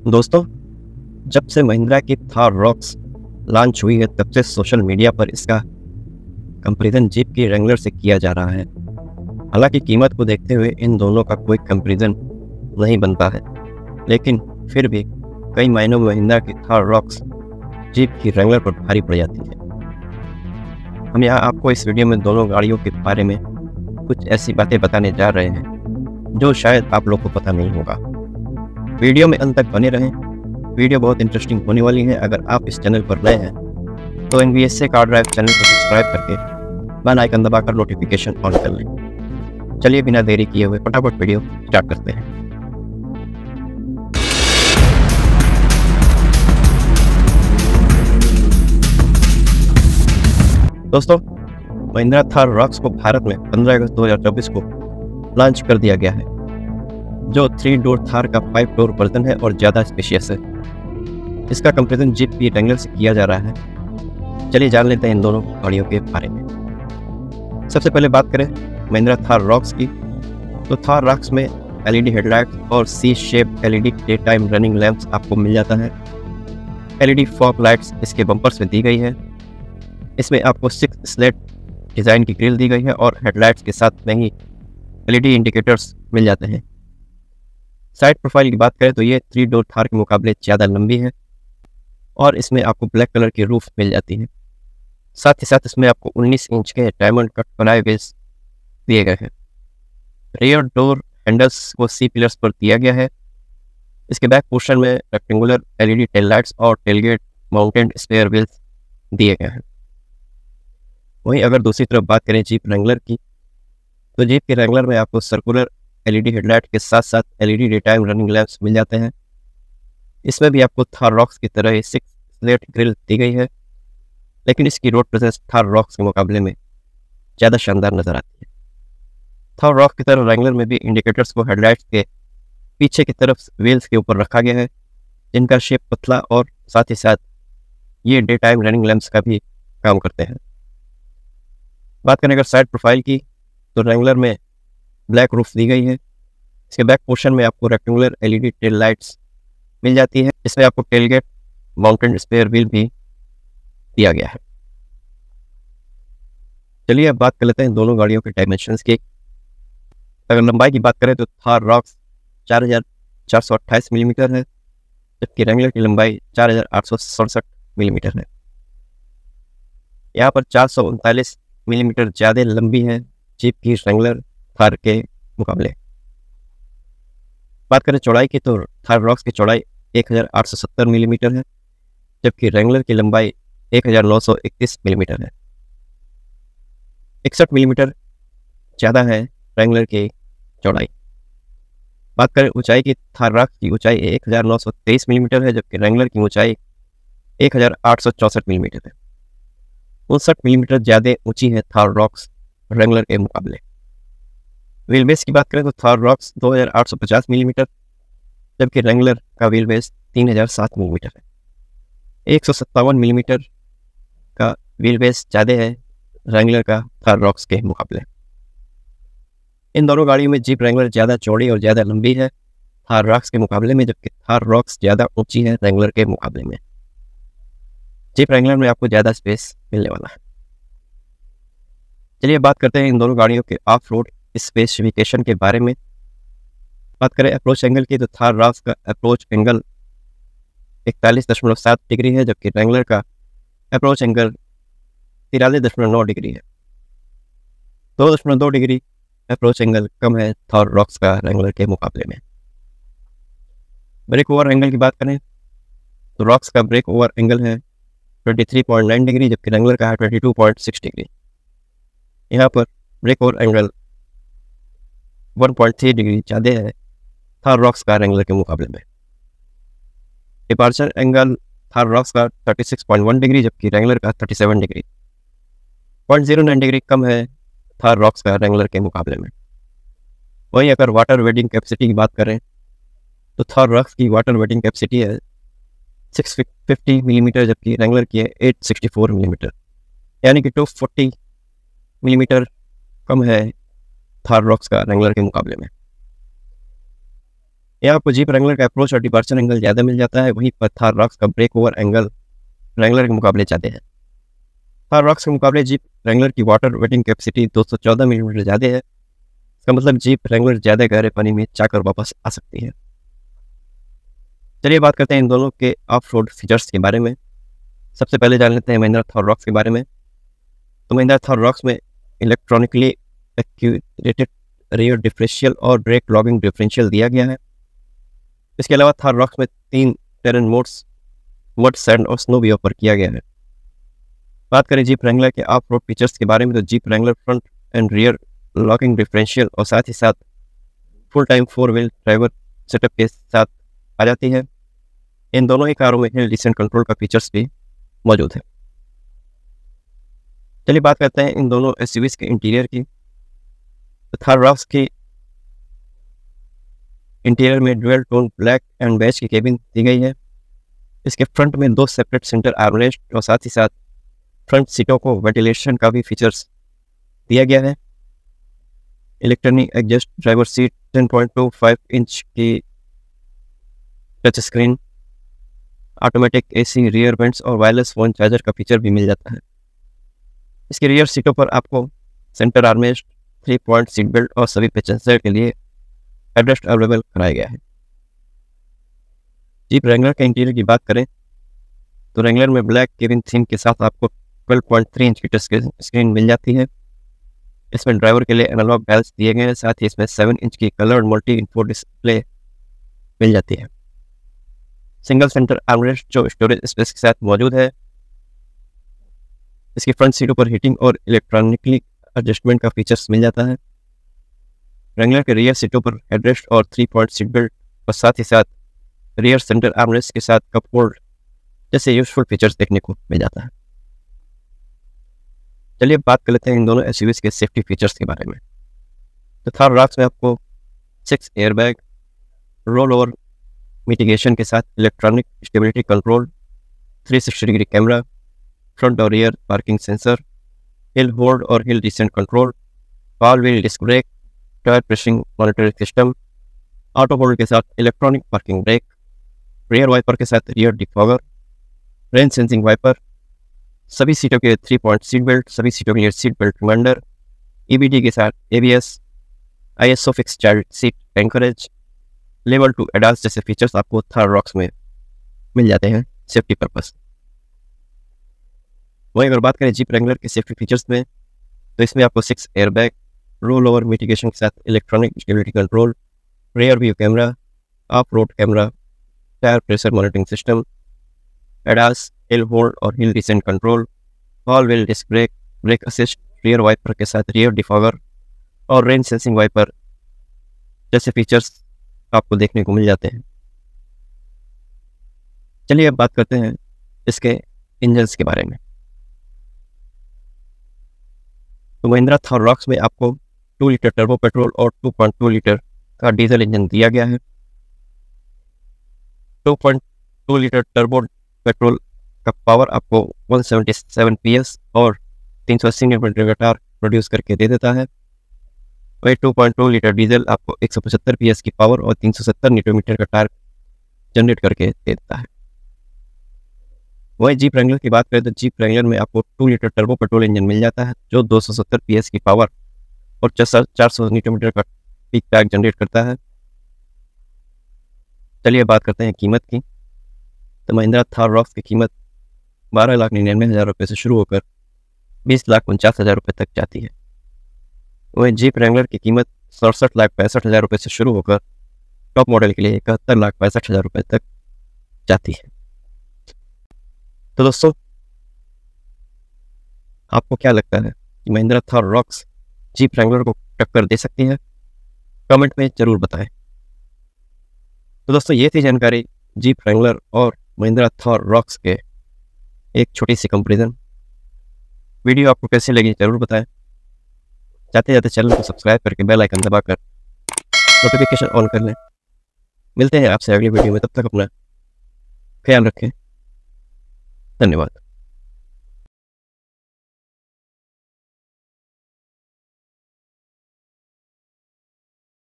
दोस्तों, जब से महिंद्रा की थार रॉक्स लॉन्च हुई है तब से सोशल मीडिया पर इसका कंपैरिजन जीप की रेंगलर से किया जा रहा है। हालांकि कीमत को देखते हुए इन दोनों का कोई कंपैरिजन नहीं बनता है, लेकिन फिर भी कई मायनों में महिंद्रा की थार रॉक्स जीप की रेंगलर पर भारी पड़ जाती है। हम यहाँ आपको इस वीडियो में दोनों गाड़ियों के बारे में कुछ ऐसी बातें बताने जा रहे हैं जो शायद आप लोग को पता नहीं होगा। वीडियो में अंत तक बने रहें, वीडियो बहुत इंटरेस्टिंग होने वाली है। अगर आप इस चैनल पर नए हैं तो NVSA कार ड्राइव चैनल को सब्सक्राइब करके बेल आइकन दबाकर नोटिफिकेशन ऑन कर लें। चलिए बिना देरी किए हुए फटाफट वीडियो स्टार्ट करते हैं। दोस्तों, महिंद्रा थार रॉक्स को भारत में 15 अगस्त 2024 को लॉन्च कर दिया गया है, जो 3 डोर थार का 5 डोर वर्जन है और ज़्यादा स्पेशियस है। इसका कंपैरिजन जीप की रेंगलर से किया जा रहा है। चलिए जान लेते हैं इन दोनों गाड़ियों के बारे में। सबसे पहले बात करें महिंद्रा थार रॉक्स की, तो थार रॉक्स में LED हेडलाइट्स और C shape LED day time running lamps आपको मिल जाता है। LED फॉग लाइट्स इसके बम्पर्स में दी गई है। इसमें आपको 6 स्लेट डिज़ाइन की ग्रिल दी गई है और हेडलाइट्स के साथ में ही LED इंडिकेटर्स मिल जाते हैं। साइड प्रोफाइल की बात करें तो ये 3 डोर थार के मुकाबले ज़्यादा लंबी है और इसमें आपको ब्लैक कलर की रूफ मिल जाती है। साथ ही साथ इसमें आपको 19 इंच के डायमंड कट बनाए व्हील्स दिए गए हैं। रियर डोर हैंडल्स को C पिलर्स पर दिया गया है। इसके बैक पोर्शन में रेक्टेंगुलर LED टेल लाइट्स और टेलगेट माउंटेड स्पेयर व्हील्स दिए गए हैं। वहीं अगर दूसरी तरफ बात करें जीप रेंगलर की, तो जीप के रेंगलर में आपको सर्कुलर LED हेडलाइट के साथ साथ LED day time running lamps मिल जाते हैं। इसमें भी आपको थार रॉक्स की तरह ही 6 स्लेट ग्रिल दी गई है, लेकिन इसकी रोड प्रेजेंस थार रॉक्स के मुकाबले में ज़्यादा शानदार नजर आती है। थार रॉक की तरह रेंगलर में भी इंडिकेटर्स को हेडलाइट्स के पीछे की तरफ व्हील्स के ऊपर रखा गया है, जिनका शेप पतला और साथ ही साथ ये डे टाइम रनिंग लैंप्स का भी काम करते हैं। बात करें अगर साइड प्रोफाइल की, तो रेंगलर में ब्लैक रूफ दी गई है। इसके बैक पोर्शन में आपको रेक्टेंगुलर LED टेल लाइट्स मिल जाती है। इसमें आपको टेलगेट माउंटेड स्पेयर व्हील भी दिया गया है। चलिए अब बात कर लेते हैं दोनों गाड़ियों के डायमेंशंस की। अगर लंबाई की बात करें तो थार रॉक्स 4428 मिलीमीटर है, जबकि रेंगलर की लंबाई 4867 मिलीमीटर है। यहाँ पर 439 मिलीमीटर ज़्यादा लंबी है जीप की रेंगलर थार के मुकाबले। बात करें चौड़ाई की, तो थार रॉक्स की चौड़ाई 1870 मिलीमीटर है, जबकि रेंगलर की लंबाई 1931 मिलीमीटर है। 61 मिलीमीटर ज़्यादा है रेंगलर की चौड़ाई। बात करें ऊंचाई की, थार रॉक्स की ऊंचाई 1923 मिलीमीटर है, जबकि रेंगलर की ऊंचाई 1864 मिलीमीटर है। 59 मिलीमीटर ज़्यादा ऊंची है थार रॉक्स रेंगलर के मुकाबले। व्हील बेस की बात करें तो थार रॉक्स 2850 मिलीमीटर, जबकि रेंगलर का व्हील बेस 3007 मिलीमीटर है। 157 मिलीमीटर का व्हील बेस ज़्यादा है रेंगलर का थार रॉक्स के मुकाबले। इन दोनों गाड़ियों में जीप रेंगलर ज़्यादा चौड़ी और ज़्यादा लंबी है थार रॉक्स के मुकाबले में, जबकि थार रॉक्स ज़्यादा ऊंची है रेंगलर के मुकाबले में। जीप रेंगलर में आपको ज़्यादा स्पेस मिलने वाला है। चलिए बात करते हैं इन दोनों गाड़ियों के ऑफ रोड स्पेसिफिकेशन के बारे में। बात करें अप्रोच एंगल की, तो थार रॉक्स का अप्रोच एंगल 41.7 डिग्री है, जबकि रेंगलर का अप्रोच एंगल 43.9 डिग्री है। 2.2 डिग्री अप्रोच एंगल कम है थार रॉक्स का रेंगलर के मुकाबले में। ब्रेक ओवर एंगल की बात करें तो रॉक्स का ब्रेक ओवर एंगल है 23.9 डिग्री, जबकि रेंगलर का है 22.6 डिग्री। यहाँ पर ब्रेक ओवर एंगल 1.3 डिग्री ज़्यादा है थार रॉक्स का रेंगलर के मुकाबले में। डिपार्चर एंगल थार रॉक्स का 36.1 डिग्री, जबकि रेंगलर का 37 डिग्री। 0.09 डिग्री कम है थार रॉक्स का रेंगलर के मुकाबले में। वहीं अगर वाटर वेटिंग कैपेसिटी की बात करें तो थार रॉक्स की वाटर वेटिंग कैपेसिटी है 650 मिलीमीटर, जबकि रेंगलर की है 864 मिलीमीटर, यानी कि 240 मिलीमीटर कम है थार रॉक्स का रेंगलर के मुकाबले में। यहाँ आपको जीप रैंगलर का अप्रोच और डिपार्चर एंगल ज़्यादा मिल जाता है, वहीं पर थार रॉक्स का ब्रेक ओवर एंगल रैंगलर के मुकाबले ज़्यादा है। थार रॉक्स के मुकाबले जीप रैंगलर की वाटर वेटिंग कैपेसिटी 214 मिलीमीटर ज़्यादा है। इसका मतलब जीप रैंगलर ज़्यादा गहरे पानी में जाकर वापस आ सकती है। चलिए बात करते हैं इन दोनों के ऑफ रोड फीचर्स के बारे में। सबसे पहले जान लेते हैं महिंद्रा थार रॉक्स के बारे में। तो महिंद्रा थार रॉक्स में इलेक्ट्रॉनिकली एक्यूरेटेड रियर डिफरेंशियल और ब्रेक लॉगिंग डिफरेंशियल दिया गया है। इसके अलावा थार रॉक्स में 3 टेरेन मोड्स मड, सैंड और स्नो भी ऑफर किया गया है। बात करें जीप रैंगलर के ऑफ रोड फीचर्स के बारे में, तो jeep Wrangler front end rear locking differential और साथ ही साथ full time 4 wheel driver setup के साथ आ जाती है। इन दोनों ही कारों में हिल डिसेंट कंट्रोल का फीचर्स भी मौजूद है। चलिए बात करते हैं इन दोनों एसयूवीज के इंटीरियर की। तो थार रॉक्स की इंटीरियर में dual tone black and beige की केबिन दी गई है। इसके फ्रंट में 2 सेपरेट सेंटर आर्मरेस्ट और साथ ही साथ फ्रंट सीटों को वेंटिलेशन का भी फीचर्स दिया गया है। Electronic adjust driver seat, 10.25 inch की touch screen, automatic AC, rear vents और वायरलेस फोन चार्जर का फीचर भी मिल जाता है। इसके रियर सीटों पर आपको centre armrest, 3 point seat belt और सभी पैसेंजर के लिए हेडरेस्ट अवेलेबल कराया गया है। जीप रैंगलर के इंटीरियर की बात करें तो रैंगलर में ब्लैक केबिन थीम के साथ आपको 12.3 इंच की टच स्क्रीन मिल जाती है। इसमें ड्राइवर के लिए एनालॉग डायल्स दिए गए हैं, साथ ही इसमें 7 इंच की कलर्ड मल्टी इन्फो डिस्प्ले मिल जाती है। सिंगल सेंटर आर्मरेस्ट जो स्टोरेज स्पेस के साथ मौजूद है। इसकी फ्रंट सीटों पर हीटिंग और इलेक्ट्रॉनिकली एडजस्टमेंट का फीचर्स मिल जाता है। रैंगलर के रियर सीटों पर हेडरेस्ट और 3 पॉइंट सीट बेल्ट और साथ ही साथ रियर सेंटर आर्मरेस्ट के साथ कप होल्ड जैसे यूजफुल फीचर्स देखने को मिल जाता है। चलिए बात कर लेते हैं इन दोनों एसयूवीज के सेफ्टी फीचर्स के बारे में। तो थार रॉक्स में आपको 6 एयरबैग, रोल ओवर मिटिगेशन के साथ electronic stability control, 360 degree camera, front और rear parking sensor, hill hold और hill descent control, all wheel disc brake, tyre pressuring monitoring system, auto hold के साथ electronic parking brake, rear wiper के साथ rear defogger, rain sensing wiper, सभी सीटों के 3 point seat belt, सभी सीटों के लिए सीट बेल्ट रिमाइंडर, EBD के साथ ABS, ISO fix child seat anchorage, level 2 ADAS जैसे फीचर्स आपको थार रॉक्स में मिल जाते हैं सेफ्टी पर्पस। वहीं अगर बात करें जीप रैंगलर के सेफ्टी फीचर्स में, तो इसमें आपको 6 एयरबैग, रोल ओवर मिटिगेशन के साथ electronic stability control, rear view camera, off road camera, tyre pressure monitoring system, ADAS, hill hold और hill descent control, all wheel disc brake, brake assist, rear wiper के साथ rear defogger और rain sensing wiper जैसे features आपको देखने को मिल जाते हैं। चलिए अब बात करते हैं इसके इंजन्स के बारे में। तो महिंद्रा थार रॉक्स में आपको 2 लीटर टर्बो पेट्रोल और 2.2 लीटर का डीजल इंजन दिया गया है। 2.2 लीटर टर्बो पेट्रोल का पावर आपको 177 PS और 380 न्यूटन मीटर का टॉर्क प्रोड्यूस करके दे देता है। वही 2.2 लीटर डीजल आपको 175 PS की पावर और 370 न्यूटन मीटर का टॉर्क जनरेट करके दे देता है। वही जीप रैंगलर की बात करें तो जीप रैंगलर में आपको 2 लीटर टर्बो पेट्रोल इंजन मिल जाता है जो 270 PS की पावर और 400 न्यूटन मीटर का पीक टॉर्क जनरेट करता है। चलिए बात करते हैं कीमत की। तो महिंद्रा थार रॉक्स की कीमत 12,99,000 रुपये से शुरू होकर 20,49,000 रुपये तक जाती है। वहीं जीप रैंगलर की कीमत 67,65,000 रुपये से शुरू होकर टॉप मॉडल के लिए 71,65,000 रुपये तक जाती है। तो दोस्तों आपको क्या लगता है कि Mahindra Thar rocks jeep Wrangler को टक्कर दे सकती है? कमेंट में जरूर बताएं। तो दोस्तों ये थी जानकारी जीप रैंगलर और महिंद्रा थार रॉक्स के एक छोटी सी कंपैरिजन। वीडियो आपको कैसी लगी जरूर बताएं। जाते जाते चैनल को सब्सक्राइब करके बेल आइकन दबाकर नोटिफिकेशन ऑन कर लें। मिलते हैं आपसे अगली वीडियो में, तब तक अपना ख्याल रखें। धन्यवाद।